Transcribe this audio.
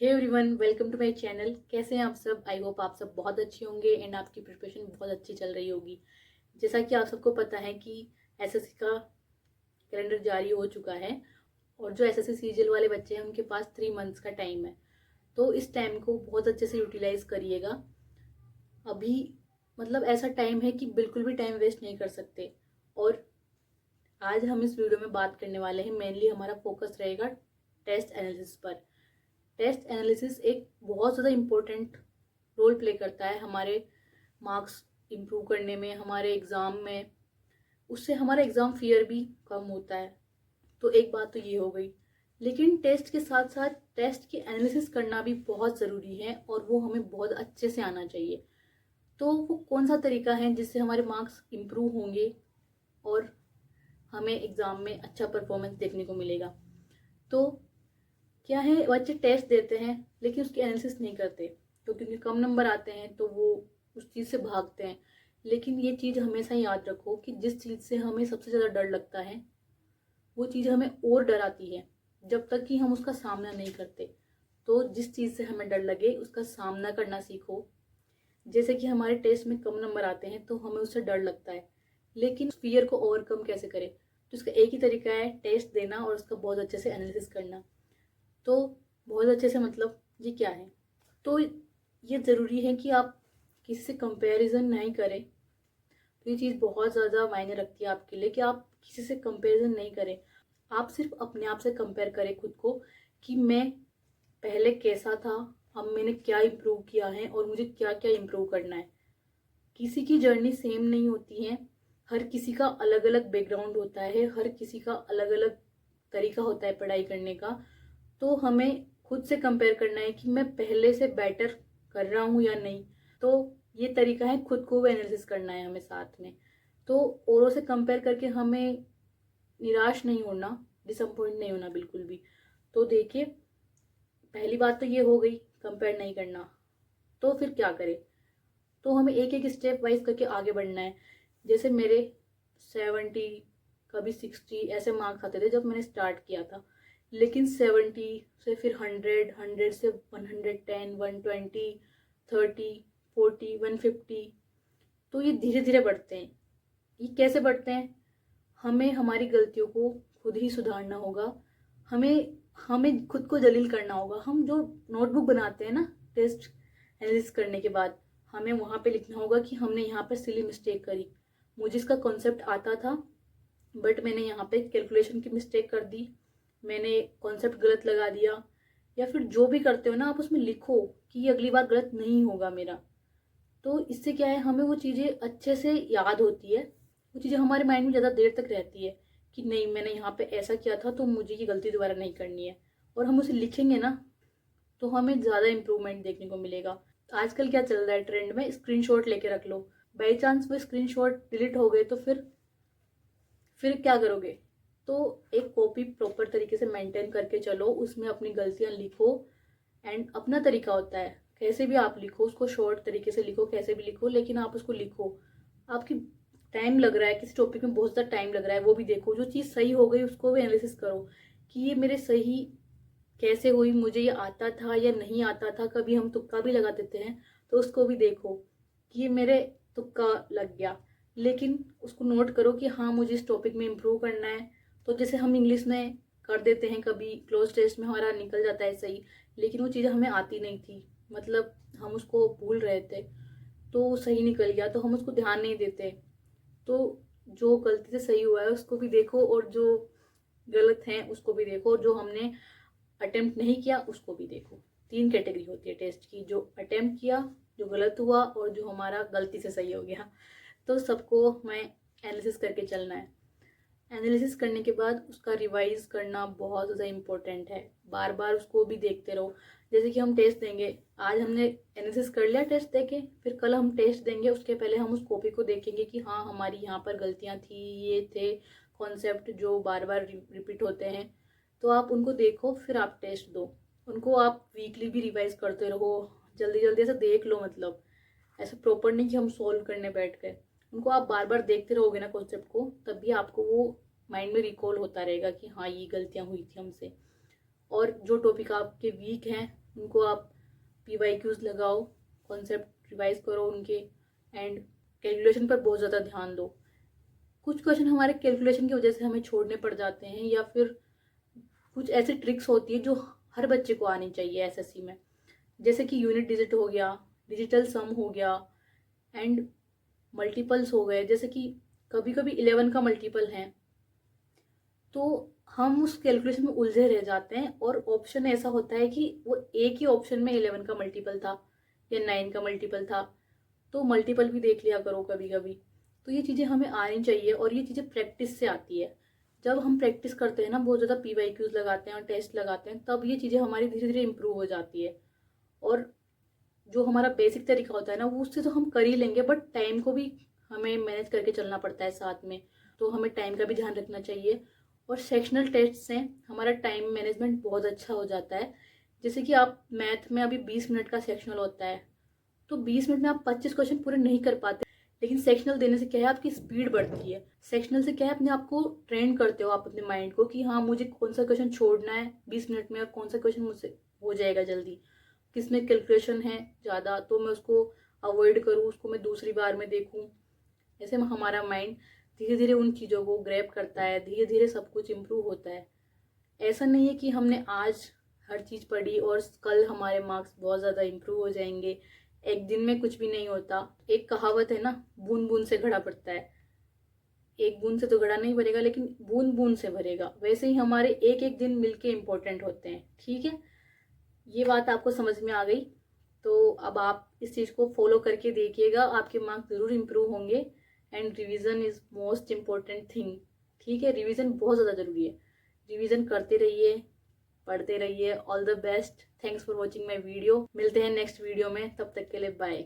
Hey everyone, welcome to my channel. कैसे हैं आप सब? आई होप आप सब बहुत अच्छे होंगे एंड आपकी प्रिपरेशन बहुत अच्छी चल रही होगी। जैसा कि आप सबको पता है कि एसएससी का कैलेंडर जारी हो चुका है और जो एसएससी सीजीएल वाले बच्चे हैं उनके पास 3 मंथ्स का टाइम है। तो इस टाइम को बहुत अच्छे से यूटिलाइज करिएगा। अभी ऐसा टाइम है कि बिल्कुल भी टाइम वेस्ट नहीं कर सकते। और आज हम इस वीडियो में बात करने वाले हैं, मेनली हमारा फोकस रहेगा टेस्ट एनालिसिस पर। टेस्ट एनालिसिस एक बहुत ज़्यादा इम्पोर्टेंट रोल प्ले करता है हमारे मार्क्स इम्प्रूव करने में, हमारे एग्ज़ाम में। उससे हमारा एग्ज़ाम फियर भी कम होता है। तो एक बात तो ये हो गई, लेकिन टेस्ट के साथ साथ टेस्ट की एनालिसिस करना भी बहुत ज़रूरी है और वो हमें बहुत अच्छे से आना चाहिए। तो वो कौन सा तरीका है जिससे हमारे मार्क्स इम्प्रूव होंगे और हमें एग्ज़ाम में अच्छा परफॉर्मेंस देखने को मिलेगा। तो क्या है, बच्चे टेस्ट देते हैं लेकिन उसकी एनालिसिस नहीं करते, क्योंकि उनके कम नंबर आते हैं तो वो उस चीज़ से भागते हैं। लेकिन ये चीज़ हमेशा याद रखो कि जिस चीज़ से हमें सबसे ज़्यादा डर लगता है वो चीज़ हमें और डराती है जब तक कि हम उसका सामना नहीं करते। तो जिस चीज़ से हमें डर लगे उसका सामना करना सीखो। जैसे कि हमारे टेस्ट में कम नंबर आते हैं तो हमें उससे डर लगता है, लेकिन फियर को ओवरकम कैसे करें? तो इसका एक ही तरीका है, टेस्ट देना और उसका बहुत अच्छे से एनालिसिस करना। तो बहुत अच्छे से ये क्या है? तो ये ज़रूरी है कि आप किसी से कंपैरिजन नहीं करें। तो ये चीज़ बहुत ज़्यादा मायने रखती है आपके लिए कि आप किसी से कंपैरिजन नहीं करें। आप सिर्फ अपने आप से कंपेयर करें खुद को कि मैं पहले कैसा था, अब मैंने क्या इम्प्रूव किया है और मुझे क्या क्या इम्प्रूव करना है। किसी की जर्नी सेम नहीं होती है, हर किसी का अलग अलग बैकग्राउंड होता है, हर किसी का अलग अलग तरीका होता है पढ़ाई करने का। तो हमें खुद से कंपेयर करना है कि मैं पहले से बेटर कर रहा हूँ या नहीं। तो ये तरीका है, खुद को भी एनालिसिस करना है हमें साथ में। तो औरों से कंपेयर करके हमें निराश नहीं होना, डिसअपॉइंट नहीं होना बिल्कुल भी। तो देखिए, पहली बात तो ये हो गई, कंपेयर नहीं करना। तो फिर क्या करें? तो हमें एक एक स्टेप वाइज करके आगे बढ़ना है। जैसे मेरे 70, कभी 60 ऐसे मार्क्स आते थे जब मैंने स्टार्ट किया था। लेकिन 70 से फिर 100, 100 से 110, 120, 30, 40, 150। तो ये धीरे धीरे बढ़ते हैं। ये कैसे बढ़ते हैं? हमें हमारी गलतियों को खुद ही सुधारना होगा। हमें हमें खुद को जलील करना होगा। हम जो नोटबुक बनाते हैं ना टेस्ट एनालिसिस करने के बाद, हमें वहाँ पे लिखना होगा कि हमने यहाँ पर सिली मिस्टेक करी। मुझे इसका कॉन्सेप्ट आता था बट मैंने यहाँ पे कैलकुलेशन की मिस्टेक कर दी, मैंने कॉन्सेप्ट गलत लगा दिया। या फिर जो भी करते हो ना, आप उसमें लिखो कि ये अगली बार गलत नहीं होगा मेरा। तो इससे क्या है, हमें वो चीज़ें अच्छे से याद होती है। वो चीज़ें हमारे माइंड में ज़्यादा देर तक रहती है कि नहीं, मैंने यहाँ पे ऐसा किया था तो मुझे ये गलती दोबारा नहीं करनी है। और हम उसे लिखेंगे ना तो हमें ज़्यादा इम्प्रूवमेंट देखने को मिलेगा। आजकल क्या चल रहा है ट्रेंड में, स्क्रीनशॉट लेके रख लो। बाई चांस वो स्क्रीनशॉट डिलीट हो गए तो फिर क्या करोगे? तो एक कॉपी प्रॉपर तरीके से मेंटेन करके चलो, उसमें अपनी गलतियां लिखो। एंड अपना तरीका होता है, कैसे भी आप लिखो, उसको शॉर्ट तरीके से लिखो, कैसे भी लिखो, लेकिन आप उसको लिखो। आपकी टाइम लग रहा है किसी टॉपिक में, बहुत ज़्यादा टाइम लग रहा है, वो भी देखो। जो चीज़ सही हो गई उसको भी एनालिसिस करो कि ये मेरे सही कैसे हुई, मुझे ये आता था या नहीं आता था। कभी हम तुक्का भी लगा देते हैं तो उसको भी देखो कि ये मेरे तुक्का लग गया, लेकिन उसको नोट करो कि हाँ, मुझे इस टॉपिक में इम्प्रूव करना है। तो जैसे हम इंग्लिश में कर देते हैं, कभी क्लोज टेस्ट में हमारा निकल जाता है सही, लेकिन वो चीज़ें हमें आती नहीं थी, हम उसको भूल रहे थे तो सही निकल गया, तो हम उसको ध्यान नहीं देते। तो जो गलती से सही हुआ है उसको भी देखो और जो गलत है उसको भी देखो, और जो हमने अटेम्प्ट नहीं किया उसको भी देखो। 3 कैटेगरी होती है टेस्ट की, जो अटेम्प्ट किया, जो गलत हुआ और जो हमारा गलती से सही हो गया। तो सबको हमें एनालिसिस करके चलना है। एनालिसिस करने के बाद उसका रिवाइज करना बहुत ज़्यादा इम्पोर्टेंट है। बार बार उसको भी देखते रहो। जैसे कि हम टेस्ट देंगे, आज हमने एनालिसिस कर लिया टेस्ट देके, फिर कल हम टेस्ट देंगे, उसके पहले हम उस कॉपी को देखेंगे कि हाँ, हमारी यहाँ पर गलतियाँ थी, ये थे कॉन्सेप्ट जो बार बार रिपीट होते हैं। तो आप उनको देखो, फिर आप टेस्ट दो। उनको आप वीकली भी रिवाइज करते रहो, जल्दी जल्दी ऐसा देख लो। ऐसा प्रॉपर नहीं कि हम सॉल्व करने बैठ गए। उनको आप बार बार देखते रहोगे ना कॉन्सेप्ट को, तभी आपको वो माइंड में रिकॉल होता रहेगा कि हाँ, ये गलतियाँ हुई थी हमसे। और जो टॉपिक आपके वीक हैं उनको आप PYQs लगाओ, कॉन्सेप्ट रिवाइज करो उनके, एंड कैलकुलेशन पर बहुत ज़्यादा ध्यान दो। कुछ क्वेश्चन हमारे कैलकुलेशन की वजह से हमें छोड़ने पड़ जाते हैं, या फिर कुछ ऐसी ट्रिक्स होती है जो हर बच्चे को आनी चाहिए SSC में, जैसे कि यूनिट डिजिट हो गया, डिजिटल सम हो गया, एंड मल्टीपल्स हो गए। जैसे कि कभी कभी 11 का मल्टीपल है तो हम उस कैलकुलेशन में उलझे रह जाते हैं, और ऑप्शन ऐसा होता है कि वो एक ही ऑप्शन में 11 का मल्टीपल था या 9 का मल्टीपल था, तो मल्टीपल भी देख लिया करो कभी कभी। तो ये चीज़ें हमें आनी चाहिए, और ये चीज़ें प्रैक्टिस से आती है। जब हम प्रैक्टिस करते हैं ना, बहुत ज़्यादा PYQs लगाते हैं और टेस्ट लगाते हैं, तब ये चीज़ें हमारी धीरे धीरे इम्प्रूव हो जाती है। और जो हमारा बेसिक तरीका होता है ना, वो उससे तो हम कर ही लेंगे, बट टाइम को भी हमें मैनेज करके चलना पड़ता है साथ में, तो हमें टाइम का भी ध्यान रखना चाहिए। और सेक्शनल टेस्ट से हमारा टाइम मैनेजमेंट बहुत अच्छा हो जाता है। जैसे कि आप मैथ में अभी 20 मिनट का सेक्शनल होता है, तो 20 मिनट में आप 25 क्वेश्चन पूरे नहीं कर पाते, लेकिन सेक्शनल देने से क्या है, आपकी स्पीड बढ़ती है। सेक्शनल से क्या है, अपने आप को ट्रेन करते हो आप अपने माइंड को कि हाँ, मुझे कौन सा क्वेश्चन छोड़ना है 20 मिनट में, और कौन सा क्वेश्चन मुझसे हो जाएगा जल्दी, किसमें कैलकुलेशन है ज़्यादा तो मैं उसको अवॉइड करूँ, उसको मैं दूसरी बार में देखूँ। ऐसे में हमारा माइंड धीरे धीरे उन चीज़ों को ग्रैब करता है, धीरे धीरे सब कुछ इम्प्रूव होता है। ऐसा नहीं है कि हमने आज हर चीज़ पढ़ी और कल हमारे मार्क्स बहुत ज़्यादा इम्प्रूव हो जाएंगे। एक दिन में कुछ भी नहीं होता। एक कहावत है ना, बूंद बूंद से घड़ा भरता है। एक बूंद से तो घड़ा नहीं भरेगा, लेकिन बूंद बूंद से भरेगा। वैसे ही हमारे एक एक दिन मिलके इम्पोर्टेंट होते हैं। ठीक है, ये बात आपको समझ में आ गई, तो अब आप इस चीज़ को फॉलो करके देखिएगा, आपके मार्क्स ज़रूर इम्प्रूव होंगे। And revision is most important thing. ठीक है, रिवीजन बहुत ज़्यादा ज़रूरी है। रिवीजन करते रहिए, पढ़ते रहिए। All the best. Thanks for watching my video. मिलते हैं नेक्स्ट वीडियो में, तब तक के लिए बाय।